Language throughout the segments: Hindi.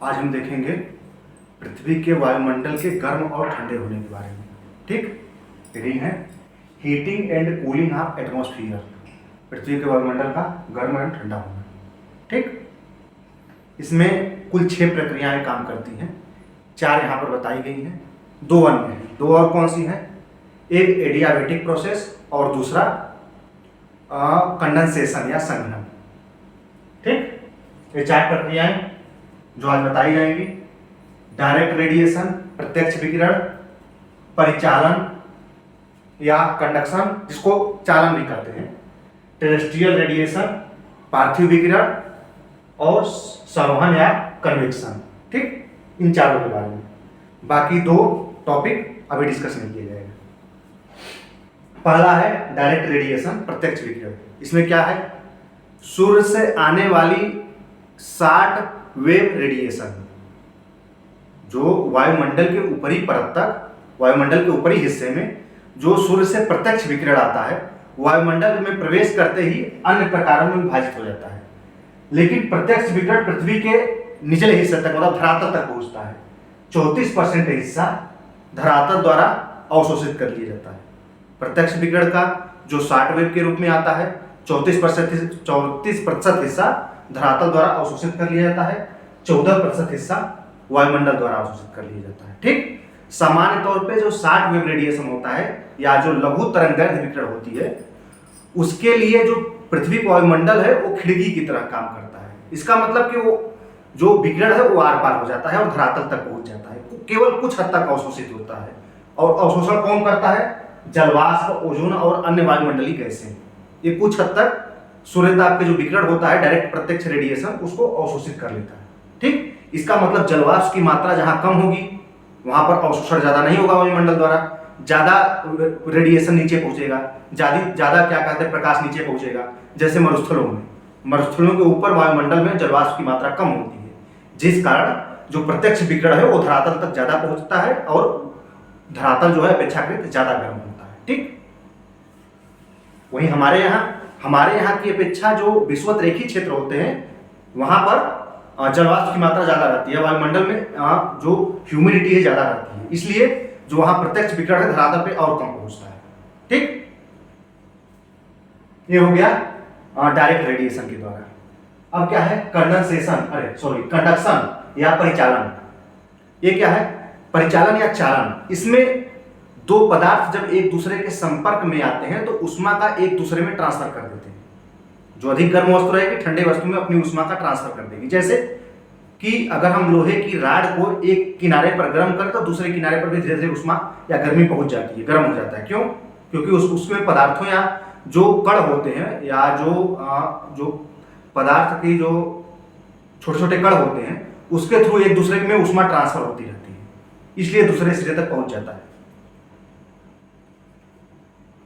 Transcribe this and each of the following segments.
आज हम देखेंगे पृथ्वी के वायुमंडल के गर्म और ठंडे होने के बारे में। ठीक, हेडिंग है heating and cooling of atmosphere. पृथ्वी के वायुमंडल का गर्म और ठंडा होना। ठीक, इसमें कुल 6 प्रक्रियाएं काम करती हैं। 4 यहाँ पर बताई गई हैं, 2 अन्य हैं। 2 और कौन सी हैं? एक एडियाबेटिक प्रोसेस और दूसरा कंडेंसेशन या संघनन। ठीक, ये 4 प्रक्रियाएं जो आज बताई जाएंगी। डायरेक्ट रेडिएशन प्रत्यक्ष विकिरण, परिचालन या कंडक्शन जिसको चालन भी कहते हैं, टेरेस्ट्रियल रेडिएशन पार्थिव विकिरण और संवहन या कन्वेक्शन। ठीक, इन चारों के बारे में बाकी 2 टॉपिक अभी डिस्कस नहीं किया जाएगा। पहला है डायरेक्ट रेडिएशन प्रत्यक्ष विकिरण। इसमें क्या है? सूर्य से आने वाली 60 वेव रेडिएशन जो वायुमंडल के ऊपरी परत तक, वायुमंडल के ऊपरी हिस्से में जो सूर्य से प्रत्यक्ष विकिरण आता है, वायुमंडल में प्रवेश करते ही अन्य प्रकारों में विभाजित हो जाता है। लेकिन प्रत्यक्ष विकिरण पृथ्वी के निचले हिस्से तक मतलब धरातल तक पहुंचता है। 34% हिस्सा धरातल द्वारा अवशोषित कर लिया जाता है। प्रत्यक्ष विकिरण का जो 60 वेव के रूप में आता है, 34% हिस्सा धरातल द्वारा अवशोषित कर लिया जाता है, 14% हिस्सा वायुमंडल द्वारा अवशोषित कर लिया जाता है। ठीक, सामान्य तौर पे जो 60 वेव रेडिएशन होता है या जो लघु तरंगदैर्घ्य विकिरण होती है, उसके लिए जो पृथ्वी का वायुमंडल है वो खिड़की की तरह काम करता है। इसका मतलब कि वो जो विकिरण है वो आर पार हो जाता है और धरातल तक पहुंच जाता है, केवल कुछ हद तक अवशोषित होता है। और अवशोषण कौन करता है? जलवाष्प, ओजोन और अन्य वायुमंडलीय गैसें। ये कुछ हद तक सूर्यताप के जो विकिरण होता है डायरेक्ट प्रत्यक्ष रेडिएशन, उसको अवशोषित कर लेता है। ठीक, इसका मतलब जलवाष्प की मात्रा जहां कम होगी वहां पर अवशोषण ज्यादा नहीं होगा वायुमंडल द्वारा, ज्यादा रेडिएशन नीचे पहुंचेगा, ज्यादा क्या कहते हैं प्रकाश नीचे पहुंचेगा। जैसे मरुस्थलों के ऊपर वायुमंडल में जलवाष्प की मात्रा कम होती है, जिस कारण जो प्रत्यक्ष विकिरण है वो धरातल तक ज्यादा पहुंचता है और धरातल जो है अपेक्षाकृत ज्यादा गर्म होता है। ठीक, वहीं हमारे यहाँ की अपेक्षा जो विषुवत रेखीय क्षेत्र होते हैं वहां पर जलवाष्प की मात्रा ज्यादा रहती है, वायुमंडल में जो ह्यूमिडिटी है ज्यादा रहती है, इसलिए जो वहां प्रत्यक्ष विकिरण है धरातल पे और कम पहुंचता है। ठीक, ये हो गया डायरेक्ट रेडिएशन के द्वारा। अब क्या है? कंडक्शन या परिचालन। ये क्या है? परिचालन या चालन। इसमें 2 पदार्थ जब एक दूसरे के संपर्क में आते हैं तो उष्मा का एक दूसरे में ट्रांसफर कर देते हैं। जो अधिक गर्म वस्तु रहेगी ठंडे वस्तु में अपनी उष्मा का ट्रांसफर कर देगी। जैसे कि अगर हम लोहे की राड को एक किनारे पर गर्म करें तो दूसरे किनारे पर भी धीरे धीरे उष्मा या गर्मी पहुंच जाती है, गर्म हो जाता है। क्यों? क्योंकि उसमें पदार्थों या जो कण होते हैं या जो पदार्थ की जो छोटे छोटे कण होते हैं उसके थ्रू एक दूसरे में उष्मा ट्रांसफर होती रहती है, इसलिए दूसरे सिरे तक पहुंच जाता है।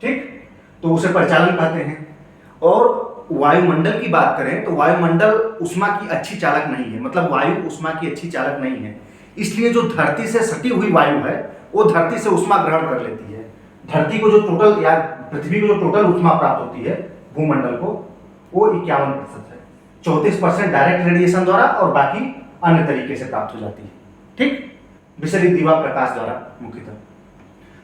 ठीक, तो उसे परिचालन कहते हैं। और वायुमंडल की बात करें तो वायुमंडल उष्मा की अच्छी चालक नहीं है, मतलब वायु उष्मा की अच्छी चालक नहीं है। इसलिए जो धरती से सटी हुई वायु है वो धरती से उष्मा ग्रहण कर लेती है। धरती को जो टोटल या पृथ्वी को जो टोटल उष्मा प्राप्त होती है भूमंडल को, वो 51% है। 34% डायरेक्ट रेडिएशन द्वारा और बाकी अन्य तरीके से प्राप्त हो जाती है। ठीक, विसरित दीवा प्रकाश द्वारा मुख्यतः।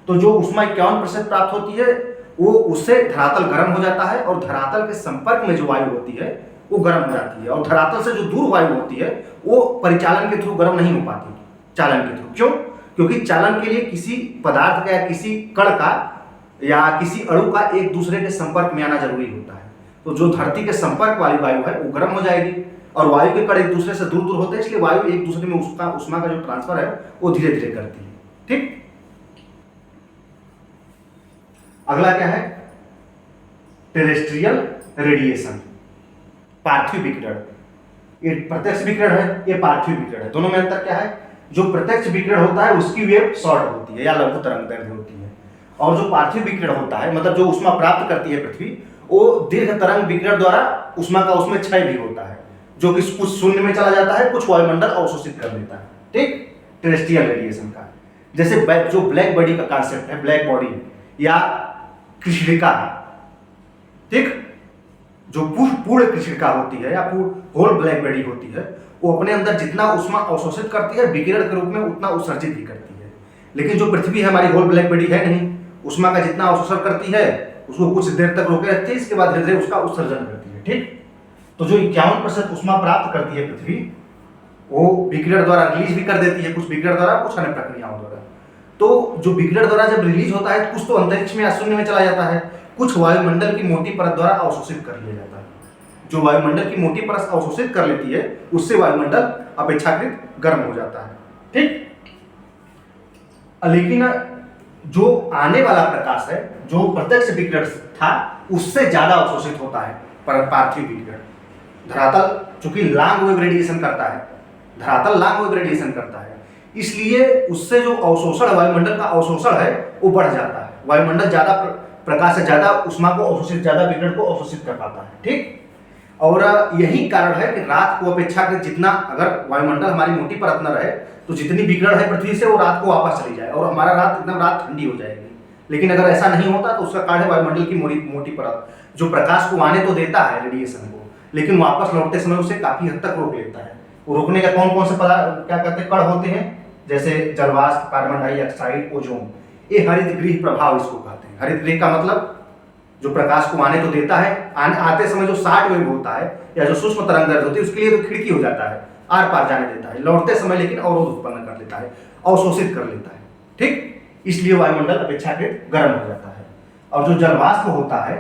तो जो उष्मा 51% प्राप्त होती है वो उससे धरातल गर्म हो जाता है और धरातल के संपर्क में जो वायु होती है वो गर्म हो जाती है। और धरातल से जो दूर वायु होती है वो परिचालन के थ्रू गर्म नहीं हो पाती, चालन के थ्रू। क्यों? क्योंकि चालन के लिए किसी पदार्थ का या किसी कण का या किसी अणु का एक दूसरे के संपर्क में आना जरूरी होता है। तो जो धरती के संपर्क वाली वायु है वो गर्म हो जाएगी और वायु के कण एक दूसरे से दूर दूर होते हैं, इसलिए वायु एक दूसरे में उष्मा का जो ट्रांसफर है वो धीरे धीरे करती है। ठीक, अगला क्या है? टेरेस्ट्रियल रेडिएशन, पार्थिव विकिरण। ये प्रत्यक्ष विकिरण है, ये पार्थिव विकिरण है। दोनों में अंतर क्या है? जो प्रत्यक्ष विकिरण होता है उसकी वेव शॉर्ट होती है या लघु तरंगदैर्घ्य होती है, और जो पार्थिव विकिरण होता है मतलब जो उष्मा प्राप्त करती है पृथ्वी, वो दीर्घ तरंग विकिरण द्वारा उष्मा का उसमें क्षय भी होता है, जो कि कुछ शून्य में चला जाता है, कुछ वायुमंडल अवशोषित कर लेता है। ठीक, टेरेस्ट्रियल रेडिएशन का। जैसे जो ब्लैक बॉडी का कॉन्सेप्ट है, ब्लैक बॉडी या कृष्णिका। ठीक, जो पूर्ण कृष्णिका होती है या होल ब्लैक बॉडी होती है वो अपने अंदर जितना ऊष्मा अवशोषित करती है विकिरण के रूप में उतना उत्सर्जित भी करती है। लेकिन जो पृथ्वी है हमारी होल ब्लैक बॉडी है नहीं, ऊष्मा का जितना अवशोषण करती है उसको कुछ देर तक रोके रखती है, इसके बाद धीरे धीरे उसका उत्सर्जन करती है। ठीक, तो जो 51% ऊष्मा प्राप्त करती है पृथ्वी, वो विकिरण द्वारा रिलीज भी कर देती है, कुछ विकिरण द्वारा, कुछ अन्य प्रक्रियाओं द्वारा। तो जो विकिरण द्वारा जब रिलीज होता है कुछ तो अंतरिक्ष में या शून्य में चला जाता है, कुछ वायुमंडल की मोटी परत द्वारा अवशोषित कर लिया जाता है। जो वायुमंडल की मोटी परत अवशोषित कर लेती है उससे वायुमंडल अपेक्षाकृत गर्म हो जाता है। ठीक, लेकिन जो आने वाला प्रकाश है, जो प्रत्यक्ष विकिरण था, उससे ज्यादा अवशोषित होता है पार्थिव विकिरण। धरातल चूंकि लॉन्ग वेव रेडिएशन करता है, धरातल लॉन्ग वेव रेडिएशन करता है, इसलिए उससे जो अवशोषण, वायुमंडल का अवशोषण है वो बढ़ जाता है। वायुमंडल ज्यादा प्रकाश से ज्यादा ऊष्मा को अवशोषित, ज्यादा विकिरण को अवशोषित कर पाता है। ठीक, और यही कारण है कि रात को अपेक्षाकृत जितना, अगर वायुमंडल हमारी मोटी परत न रहे तो जितनी विकिरण है पृथ्वी से वो रात को वापस चली जाए और हमारा रात ठंडी हो जाएगी। लेकिन अगर ऐसा नहीं होता तो उसका कारण है वायुमंडल की मोटी परत, जो प्रकाश को आने तो देता है रेडिएशन को, लेकिन वापस लौटते समय उसे काफी हद तक रोक लेता है। वो रोकने का कौन कौन से पदार्थ, क्या कहते हैं, कण होते हैं, जैसे जलवाष्प, कार्बन डाइऑक्साइड, ओजोन। ये हरित गृह प्रभाव इसको कहते हैं। हरित गृह का मतलब जो प्रकाश को आने तो देता है, आते समय जो शॉर्ट वेव होता है या जो सूक्ष्म तरंग होती है उसके लिए तो खिड़की हो जाता है, आर पार जाने देता है, लौटते समय लेकिन अवरोध उत्पन्न कर लेता है, अवशोषित कर लेता है। ठीक, इसलिए वायुमंडल अपेक्षाकृत गर्म हो जाता है। और जो जलवाष्प होता है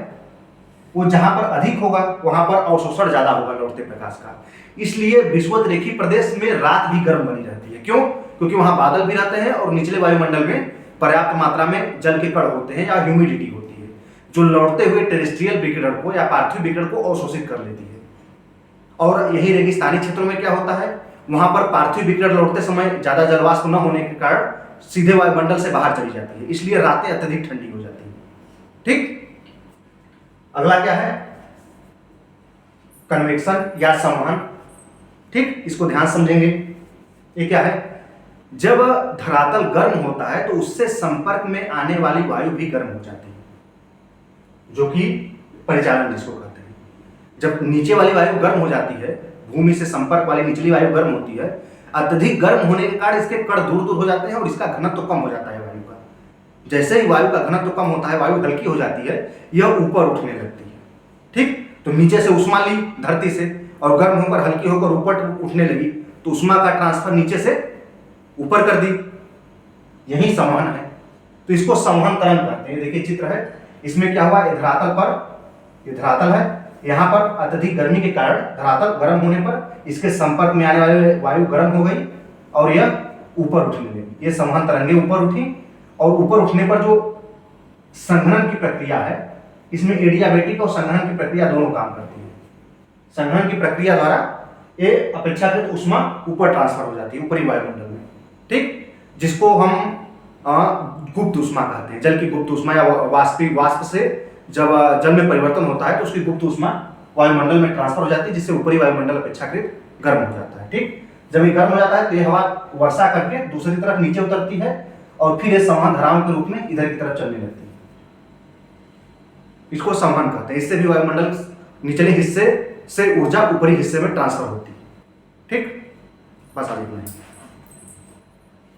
वो जहां पर अधिक होगा वहां पर अवशोषण ज्यादा होगा लौटते प्रकाश का, इसलिए विषुवत-रेखी प्रदेश में रात भी गर्म बनी रहती है। क्यों? क्योंकि वहां बादल भी रहते हैं और निचले वायुमंडल में पर्याप्त मात्रा में जल के कण होते हैं या ह्यूमिडिटी होती है, जो लौटते हुए टेरेस्ट्रियल विकिरण को या पार्थिव विकिरण को अवशोषित कर लेती है। और यही रेगिस्तानी क्षेत्रों में क्या होता है, वहां पर पार्थिव विकिरण लौटते समय ज्यादा जलवाष्प न होने के कारण सीधे वायुमंडल से बाहर चली जाती है, इसलिए रातें अत्यधिक ठंडी हो जाती है। ठीक, अगला क्या है, कन्वेक्शन या संवहन। ठीक, इसको ध्यान समझेंगे। ये क्या है, जब धरातल गर्म होता है तो उससे संपर्क में आने वाली वायु भी गर्म हो जाती है, जो कि परिचालन जिसको कहते हैं। जब नीचे वाली वायु गर्म हो जाती है, भूमि से संपर्क वाली निचली वायु गर्म होती है, अत्यधिक गर्म होने के कारण इसके कण दूर दूर हो जाते हैं और इसका घनत्व कम हो जाता है वायु का। जैसे ही वायु का घनत्व कम होता है, वायु हल्की हो जाती है, यह ऊपर उठने लगती है। ठीक, तो नीचे से ऊष्मा ली धरती से और गर्म होकर हल्की होकर ऊपर उठने लगी, तो ऊष्मा का ट्रांसफर नीचे से ऊपर कर दी, यही संवहन है। तो इसको संवहन तरंग कहते हैं। देखिए चित्र है, इसमें क्या हुआ, धरातल पर, ये धरातल है, यहाँ पर अत्यधिक गर्मी के कारण धरातल गर्म होने पर इसके संपर्क में आने वाली वायु गर्म हो गई और यह ऊपर उठने लगी। ये संवहन तरंगे ऊपर उठी और ऊपर उठने पर जो संघनन की प्रक्रिया है, इसमें एडियाबेटिक और संघनन की प्रक्रिया दोनों काम करती है। संघनन की प्रक्रिया द्वारा ये अपेक्षाकृत ऊष्मा ऊपर ट्रांसफर हो जाती है ऊपरी वायुमंडल में। ठीक, जिसको हम गुप्त ऊष्मा कहते हैं। जल की गुप्त ऊष्मा या वाष्प से जब जल में परिवर्तन होता है तो उसकी गुप्त ऊष्मा वायुमंडल में ट्रांसफर हो जाती है, जिससे ऊपरी वायुमंडल अपेक्षाकृत गर्म हो जाता है। ठीक, जब ये गर्म हो जाता है तो ये हवा वर्षा करके दूसरी तरफ नीचे उतरती है और फिर ये संवहन धाराओं के रूप में इधर की तरफ चलने लगती है। इसको संवहन कहते हैं। इससे भी वायुमंडल निचले हिस्से से ऊर्जा ऊपरी हिस्से में ट्रांसफर होती है। ठीक, बस आगे नहीं।